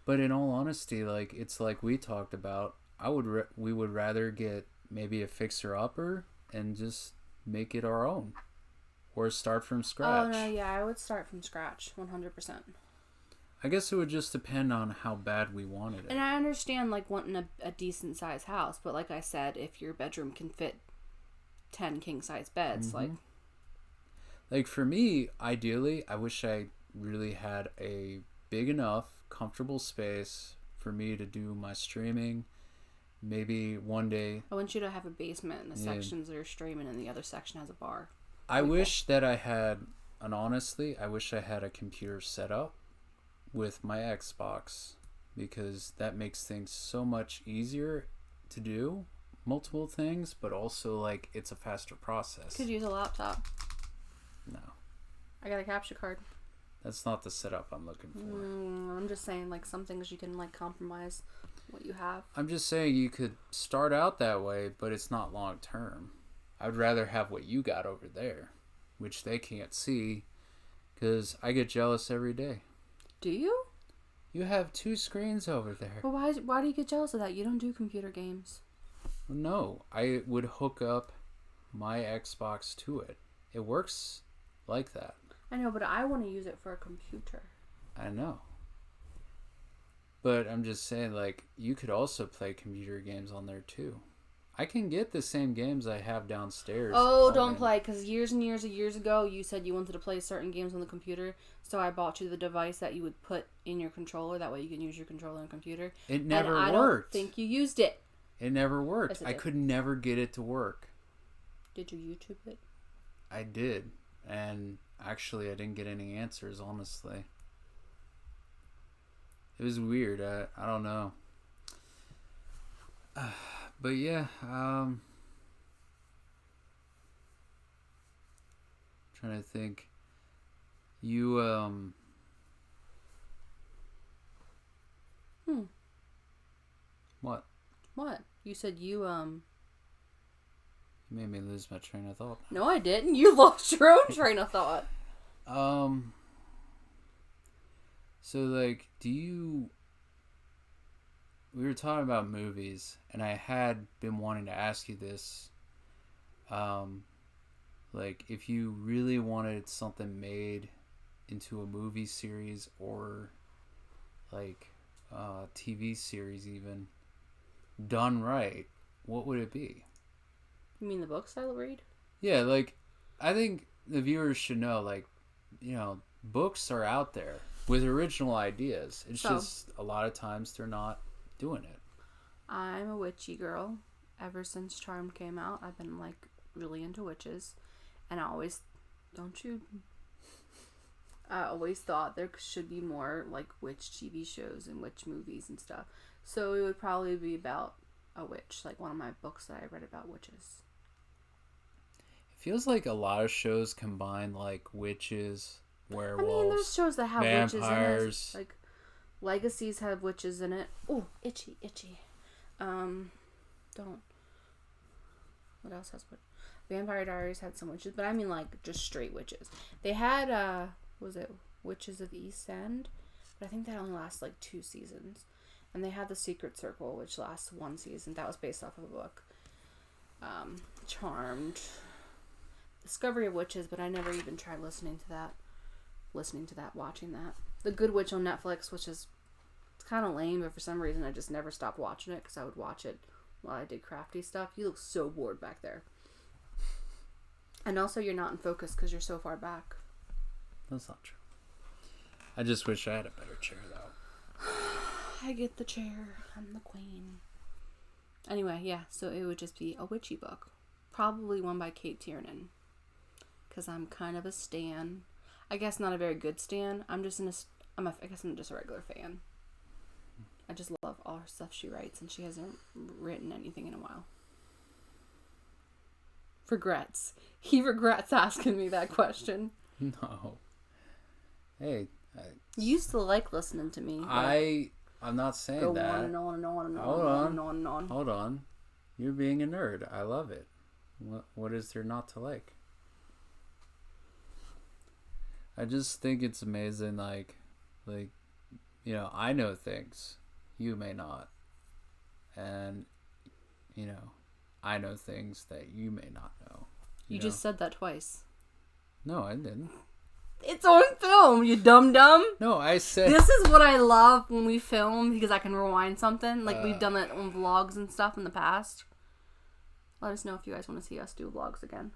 But in all honesty, like, it's like we talked about, we would rather get maybe a fixer-upper and just make it our own. Or start from scratch. Oh, no, yeah, I would start from scratch, 100%. I guess it would just depend on how bad we wanted it. And I understand, like, wanting a decent-sized house, but like I said, if your bedroom can fit 10 king-size beds, Like, for me, ideally, I wish I really had a big enough, comfortable space for me to do my streaming. Maybe one day... I want you to have a basement in the sections that are streaming and the other section has a bar. I wish that I had, and honestly, I wish I had a computer set up with my Xbox, because that makes things so much easier to do, multiple things, but also, like, it's a faster process. Could use a laptop. No. I got a capture card. That's not the setup I'm looking for. I'm just saying, like, some things you can, like, compromise what you have. I'm just saying you could start out that way, but it's not long term. I'd rather have what you got over there, which they can't see, because I get jealous every day. Do you? You have 2 screens over there. But why do you get jealous of that? You don't do computer games. No, I would hook up my Xbox to it. It works like that. I know, but I want to use it for a computer. I know. But I'm just saying, like, you could also play computer games on there too. I can get the same games I have downstairs. Oh, don't play, because years and years ago, you said you wanted to play certain games on the computer, so I bought you the device that you would put in your controller. That way you can use your controller on a computer. It never worked. I don't think you used it. It never worked. Yes, it I did. could never get it to work. Did you YouTube it? I did. And actually, I didn't get any answers, honestly. It was weird. I don't know. But yeah, trying to think. You, What? What? You said you, You made me lose my train of thought. No, I didn't. You lost your own train of thought. So, like, we were talking about movies, and I had been wanting to ask you this. Like, if you really wanted something made into a movie series or, like, TV series even, done right, what would it be? You mean the books I read? Yeah, like, I think the viewers should know, like, you know, books are out there with original ideas. It's just a lot of times they're not doing it. I'm a witchy girl. Ever since Charmed came out, I've been, like, really into witches. And I always thought there should be more, like, witch TV shows and witch movies and stuff. So it would probably be about a witch, like one of my books that I read about witches. It feels like a lot of shows combine, like, witches, werewolves, I mean, there's shows that have vampires. witches in it. Like, Legacies have witches in it. Oh, itchy. Don't. What else has witches? Vampire Diaries had some witches, but I mean, like, just straight witches. They had, was it Witches of the East End? But I think that only lasts, like, 2 seasons. And they had The Secret Circle, which lasts 1 season. That was based off of a book. Charmed. Discovery of Witches, but I never even tried listening to that, watching that. The Good Witch on Netflix, which is kind of lame, but for some reason I just never stopped watching it because I would watch it while I did crafty stuff. You look so bored back there. And also you're not in focus because you're so far back. That's not true. I just wish I had a better chair, though. I get the chair. I'm the queen. Anyway, yeah, so it would just be a witchy book. probably one by Kate Tiernan. Because I'm kind of a stan. I guess not a very good stan. I guess I'm just a regular fan. I just love all her stuff she writes, and she hasn't written anything in a while. Regrets. He regrets asking me that question. No. Hey. You used to like listening to me. I'm not saying go that. On and on and on and Hold on on. and on and on. Hold on. You're being a nerd. I love it. What is there not to like? I just think it's amazing, like, you know, I know things. You may not. And, you know, I know things that you may not know. You just said that twice. No, I didn't. It's on film, you dum-dum. No, I said... This is what I love when we film, because I can rewind something. Like, we've done that on vlogs and stuff in the past. Let us know if you guys want to see us do vlogs again.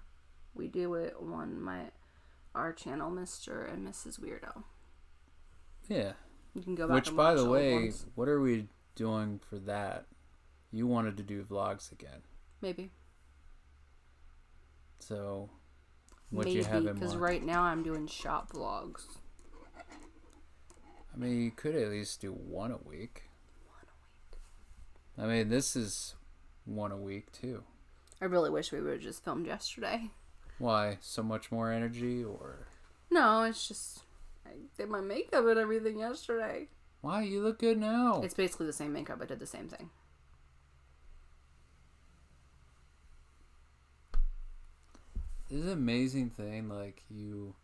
We do it on our channel, Mr. and Mrs. Weirdo. Yeah. You can go back Which, and by watch the old way, ones. what are we doing for that? You wanted to do vlogs again. Maybe. So, what do you have in mind? Because right now I'm doing shop vlogs. I mean, you could at least do one a week. I mean, this is one a week, too. I really wish we would have just filmed yesterday. Why? So much more energy, or? No, it's just... I did my makeup and everything yesterday. Why? You look good now. It's basically the same makeup. I did the same thing. It's an amazing thing, like, you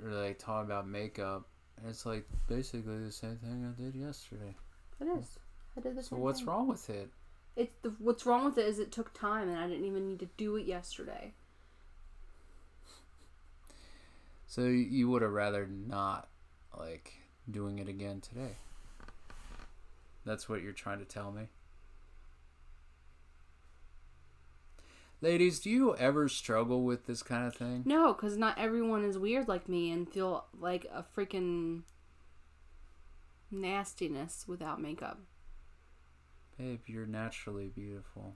are, like, talking about makeup, and it's, like, basically the same thing I did yesterday. It is. I did the same So what's thing. wrong with it? What's wrong with it is it took time, and I didn't even need to do it yesterday. So you would have rather not, like, doing it again today? That's what you're trying to tell me? Ladies, do you ever struggle with this kind of thing? No, because not everyone is weird like me and feel like a freaking nastiness without makeup. Babe, you're naturally beautiful.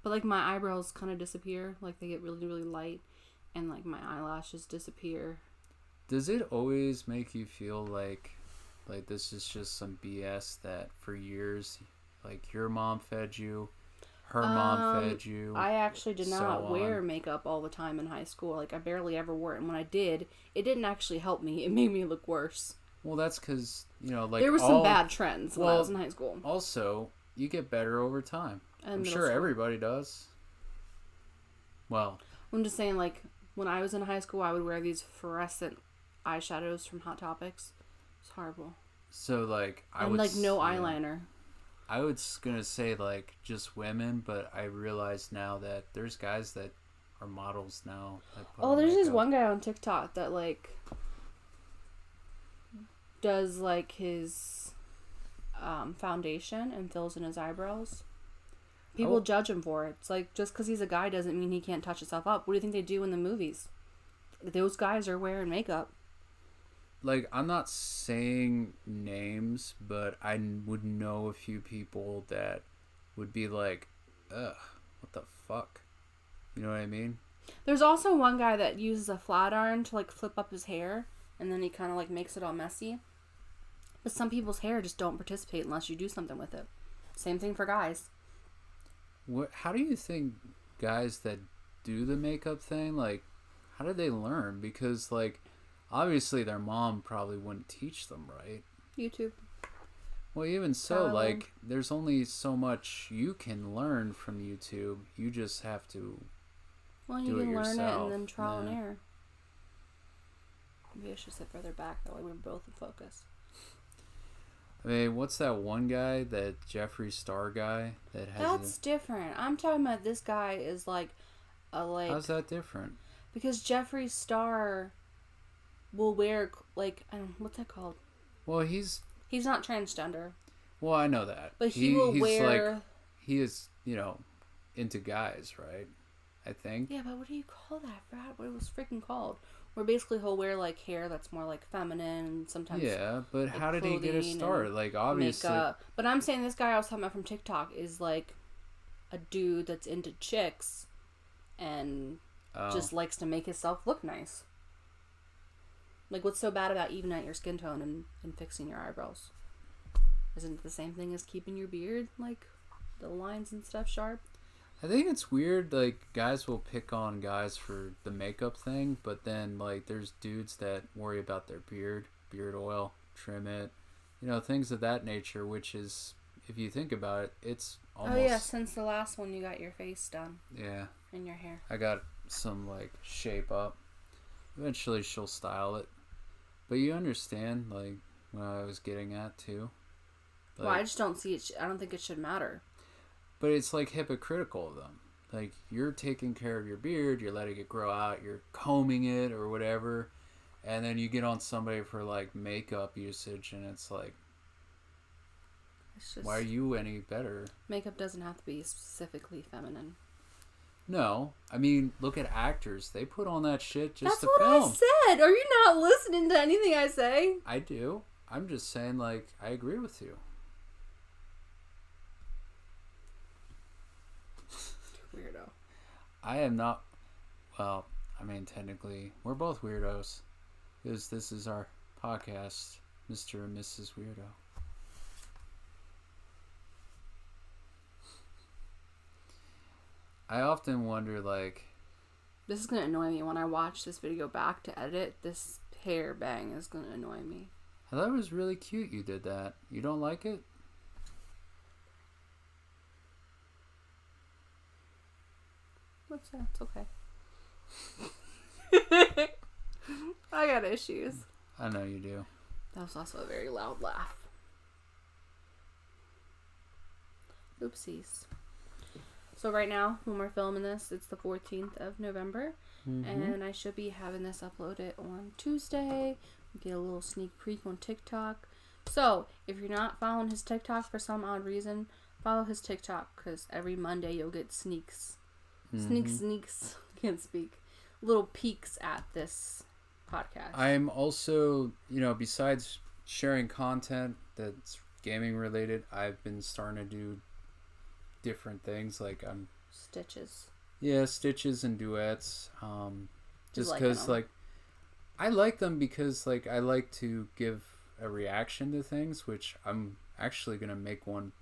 But, like, my eyebrows kind of disappear. Like, they get really, really light. And, like, my eyelashes disappear. Does it always make you feel like this is just some BS that for years, like, your mom fed you, her mom fed you? I actually did not wear makeup all the time in high school. Like, I barely ever wore it. And when I did, it didn't actually help me. It made me look worse. Well, that's because, you know, like... There were some bad trends when I was in high school. Also, you get better over time. I'm sure school. everybody does. Well... I'm just saying, like, when I was in high school, I would wear these fluorescent eyeshadows from Hot Topics. It's horrible. So, like... no eyeliner. I was gonna say, like, just women, but I realize now that there's guys that are models now. There's this one guy on TikTok that, like... does, like, his foundation and fills in his eyebrows. People judge him for it. It's like, just because he's a guy doesn't mean he can't touch himself up. What do you think they do in the movies? Those guys are wearing makeup. Like, I'm not saying names, but I would know a few people that would be like, ugh, what the fuck? You know what I mean? There's also one guy that uses a flat iron to, like, flip up his hair, and then he kind of, like, makes it all messy. But some people's hair just don't participate unless you do something with it. Same thing for guys. How do you think guys that do the makeup thing, like, how do they learn? Because, like, obviously their mom probably wouldn't teach them, right? YouTube. Well, even so, like, there's only so much you can learn from YouTube. You just have to do it yourself. Learn it and then trial and error. Maybe I should sit further back, that way we're both in focus. I mean, what's that one guy, that Jeffree Star guy that has? That's different. I'm talking about this guy is like a like. How's that different? Because Jeffree Star will wear like what's that called? Well, he's not transgender. Well, I know that, but he will wear. Like, he is, you know, into guys, right? I think. Yeah, but what do you call that? I forgot what it was freaking called. Where basically he'll wear, like, hair that's more, like, feminine and sometimes... Yeah, but like, how did he get a start? Like, obviously... Makeup. But I'm saying this guy I was talking about from TikTok is, like, a dude that's into chicks and just likes to make himself look nice. Like, what's so bad about evening out your skin tone and fixing your eyebrows? Isn't it the same thing as keeping your beard, like, the lines and stuff sharp? I think it's weird, like, guys will pick on guys for the makeup thing, but then, like, there's dudes that worry about their beard oil, trim it, you know, things of that nature, which is, if you think about it, it's almost... Oh, yeah, since the last one you got your face done. Yeah. And your hair. I got some, like, shape up. Eventually she'll style it. But you understand, like, what I was getting at, too. Like, well, I just don't see it. I don't think it should matter. But it's, like, hypocritical of them. Like, you're taking care of your beard, you're letting it grow out, you're combing it or whatever, and then you get on somebody for, like, makeup usage, and it's like, why are you any better? Makeup doesn't have to be specifically feminine. No. I mean, look at actors. They put on that shit just to film. That's what I said. Are you not listening to anything I say? I do. I'm just saying, like, I agree with you. Weirdo. I am not... Well, I mean, technically, we're both weirdos. Because this is our podcast, Mr. and Mrs. Weirdo. I often wonder, like... This is going to annoy me when I watch this video back to edit. This hair bang is going to annoy me. I thought it was really cute you did that. You don't like it? What's that? It's okay. I got issues. I know you do. That was also a very loud laugh. Oopsies. So right now, when we're filming this, it's the 14th of November. Mm-hmm. And I should be having this uploaded on Tuesday. We get a little sneak peek on TikTok. So, if you're not following his TikTok for some odd reason, follow his TikTok. Because every Monday you'll get sneaks. Mm-hmm. Sneaks. Can't speak. Little peeks at this podcast. I'm also, you know, besides sharing content that's gaming related, I've been starting to do different things, like stitches and duets, just because like I like them because like I like to give a reaction to things, which I'm actually gonna make one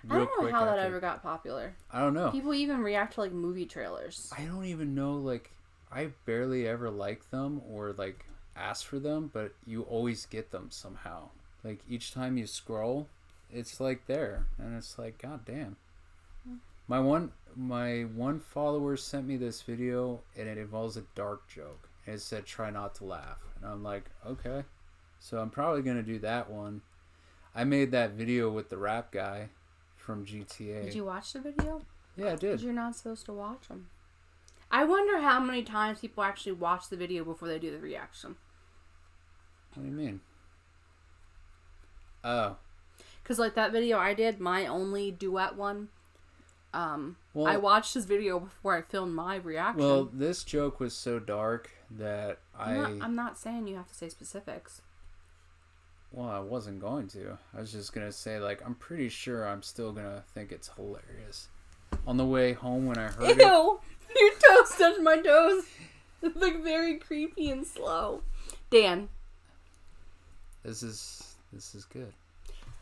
real quick. I don't know how that ever got popular. I don't know. People even react to like movie trailers. I don't even know, like I barely ever like them or like ask for them, but you always get them somehow. Like each time you scroll, it's like there, and it's like, god damn. My one follower sent me this video, and it involves a dark joke. And it said, try not to laugh. And I'm like, okay. So I'm probably going to do that one. I made that video with the rap guy from GTA. Did you watch the video? Yeah, I did. Because you're not supposed to watch them. I wonder how many times people actually watch the video before they do the reaction. What do you mean? Oh. Because like that video I did, my only duet one, well, I watched this video before I filmed my reaction. Well, this joke was so dark that I'm not saying you have to say specifics. Well, I wasn't going to. I was just going to say, like, I'm pretty sure I'm still going to think it's hilarious. On the way home when I heard it... Ew! Your toes touched my toes. It's like very creepy and slow. Dan. This is good.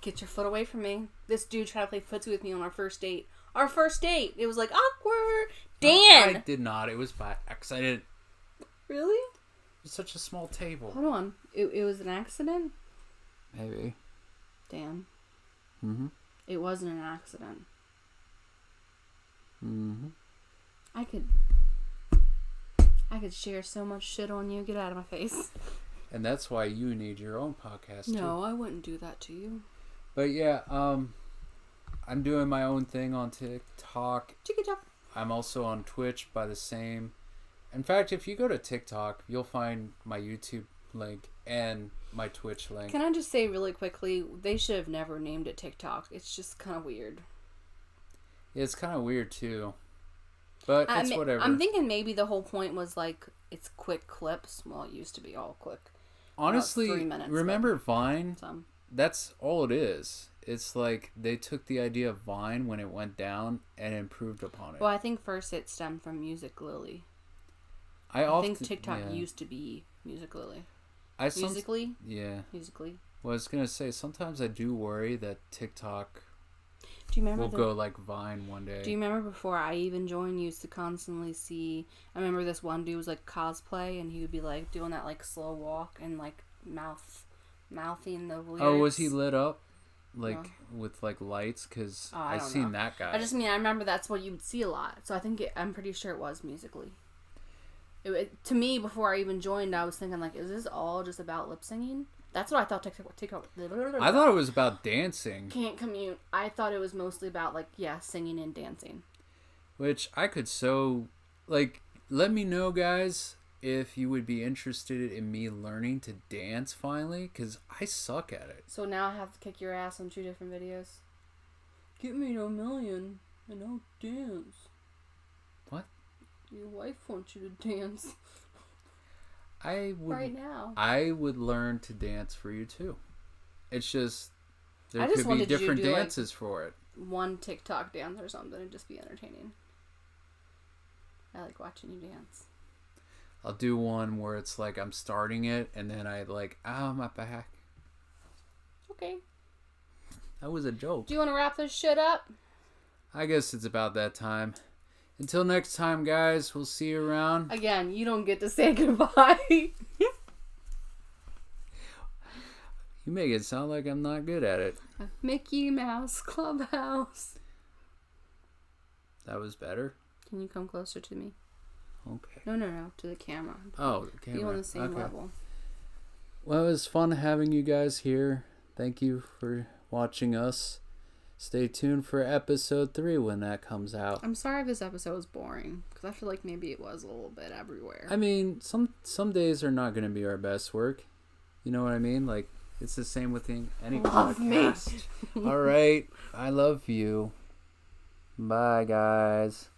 Get your foot away from me. This dude tried to play footsie with me on our first date. Our first date. It was like awkward. Dan! I did not. It was by accident. Really? It's such a small table. Hold on. It was an accident? Maybe. Dan. Mm-hmm. It wasn't an accident. Mm-hmm. I could share so much shit on you. Get out of my face. And that's why you need your own podcast, too. No, I wouldn't do that to you. But yeah, I'm doing my own thing on TikTok. TikTok. I'm also on Twitch by the same. In fact, if you go to TikTok, you'll find my YouTube link and my Twitch link. Can I just say really quickly, they should have never named it TikTok. It's just kind of weird. Yeah, it's kind of weird too. But it's whatever. I'm thinking maybe the whole point was like, it's quick clips. Well, it used to be all quick. Honestly, 3 minutes, remember Vine? Some. That's all it is. it's like they took the idea of Vine when it went down and improved upon it. Well, I think first it stemmed from Music Lily. I think TikTok used to be Music Lily. Musically? Yeah. Musically. Well, I was going to say, sometimes I do worry that TikTok will go like Vine one day. Do you remember before I even joined, you used to constantly see... I remember this one dude was like cosplay, and he would be like doing that like slow walk and like mouthing the lyrics. Oh, was he lit up? Like, with, like, lights? Because I seen that guy. I remember that's what you would see a lot. So I think I'm pretty sure it was Musically. To me, before I even joined, I was thinking, like, is this all just about lip singing? That's what I thought TikTok. I thought it was about dancing. Can't commute. I thought it was mostly about, like, singing and dancing. Which I could like, let me know, guys, if you would be interested in me learning to dance finally, because I suck at it. So now I have to kick your ass on 2 different videos. Get me to 1 million and I'll dance. What? Your wife wants you to dance. Right now. I would learn to dance for you too. It's just there could be different dances for it. One TikTok dance or something and just be entertaining. I like watching you dance. I'll do one where it's like I'm starting it and then I like, my back. Okay. That was a joke. Do you want to wrap this shit up? I guess it's about that time. Until next time, guys, we'll see you around. Again, you don't get to say goodbye. You make it sound like I'm not good at it. Mickey Mouse Clubhouse. That was better. Can you come closer to me? Okay. No, to the camera. Oh, the camera. Be on the same level. Well, it was fun having you guys here. Thank you for watching us. Stay tuned for episode 3 when that comes out. I'm sorry if this episode was boring, because I feel like maybe it was a little bit everywhere. I mean, some days are not going to be our best work. You know what I mean? Like, it's the same with any podcast. All right. I love you. Bye, guys.